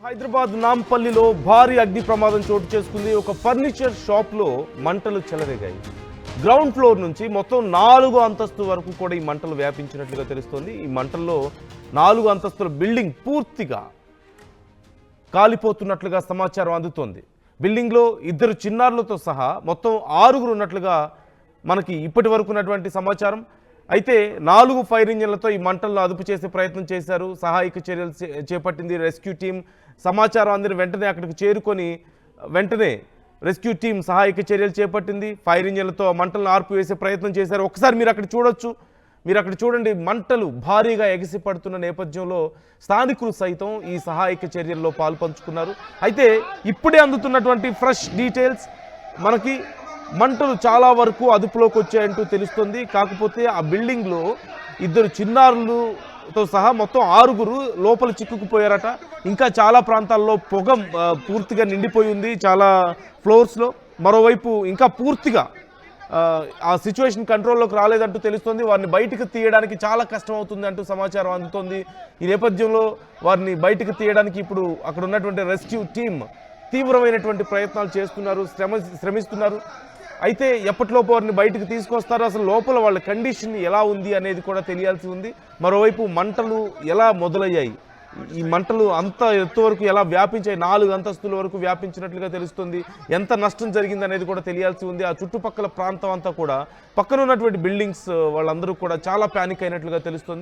హైదరాబాద్ నాంపల్లిలో భారీ అగ్ని ప్రమాదం చోటు చేసుకుంది. ఒక ఫర్నిచర్ షాప్లో మంటలు చెలరేగాయి. గ్రౌండ్ ఫ్లోర్ నుంచి మొత్తం 4 అంతస్తు వరకు కూడా ఈ మంటలు వ్యాపించినట్లుగా తెలుస్తోంది. ఈ మంటల్లో 4 అంతస్తుల బిల్డింగ్ పూర్తిగా కాలిపోతున్నట్లుగా సమాచారం అందుతోంది. బిల్డింగ్లో 2 చిన్నారులతో సహా మొత్తం 6 ఉన్నట్లుగా మనకి ఇప్పటి వరకు ఉన్నటువంటి సమాచారం. అయితే 4 ఫైర్ ఇంజన్లతో ఈ మంటలను అదుపు చేసే ప్రయత్నం చేశారు. సహాయక చర్యలు చేపట్టింది రెస్క్యూ టీం. సమాచారం అందిన వెంటనే అక్కడికి చేరుకొని వెంటనే రెస్క్యూ టీం సహాయక చర్యలు చేపట్టింది. ఫైర్ ఇంజన్లతో మంటలను ఆర్పివేసే ప్రయత్నం చేశారు. ఒకసారి మీరు అక్కడ చూడొచ్చు. మీరు అక్కడ చూడండి, మంటలు భారీగా ఎగిసిపడుతున్న నేపథ్యంలో స్థానికులు సైతం ఈ సహాయక చర్యల్లో పాల్పంచుకున్నారు. అయితే ఇప్పుడే అందుతున్నటువంటి ఫ్రెష్ డీటెయిల్స్ మనకి మంటలు చాలా వరకు అదుపులోకి వచ్చాయంటూ తెలుస్తుంది. కాకపోతే ఆ బిల్డింగ్లో 2 చిన్నారులతో సహా మొత్తం 6 లోపల చిక్కుకుపోయారట. ఇంకా చాలా ప్రాంతాల్లో పొగ పూర్తిగా నిండిపోయి ఉంది చాలా ఫ్లోర్స్లో. మరోవైపు ఇంకా పూర్తిగా ఆ సిచ్యువేషన్ కంట్రోల్లోకి రాలేదంటూ తెలుస్తుంది. వారిని బయటకు తీయడానికి చాలా కష్టం అవుతుంది అంటూ సమాచారం అందుతోంది. ఈ నేపథ్యంలో వారిని బయటకు తీయడానికి ఇప్పుడు అక్కడ ఉన్నటువంటి రెస్క్యూ టీం తీవ్రమైనటువంటి ప్రయత్నాలు చేస్తున్నారు, శ్రమిస్తున్నారు. అయితే ఎప్పటిలోపు వారిని బయటకు తీసుకొస్తారు, అసలు లోపల వాళ్ళ కండిషన్ ఎలా ఉంది అనేది కూడా తెలియాల్సి ఉంది. మరోవైపు మంటలు ఎలా మొదలయ్యాయి, ఈ మంటలు అంత ఎత్తు వరకు ఎలా వ్యాపించాయి, 4 అంతస్తుల వరకు వ్యాపించినట్లుగా తెలుస్తుంది. ఎంత నష్టం జరిగింది అనేది కూడా తెలియాల్సి ఉంది. ఆ చుట్టుపక్కల ప్రాంతం అంతా కూడా పక్కన ఉన్నటువంటి బిల్డింగ్స్ వాళ్ళందరూ కూడా చాలా ప్యానిక్ అయినట్లుగా తెలుస్తుంది.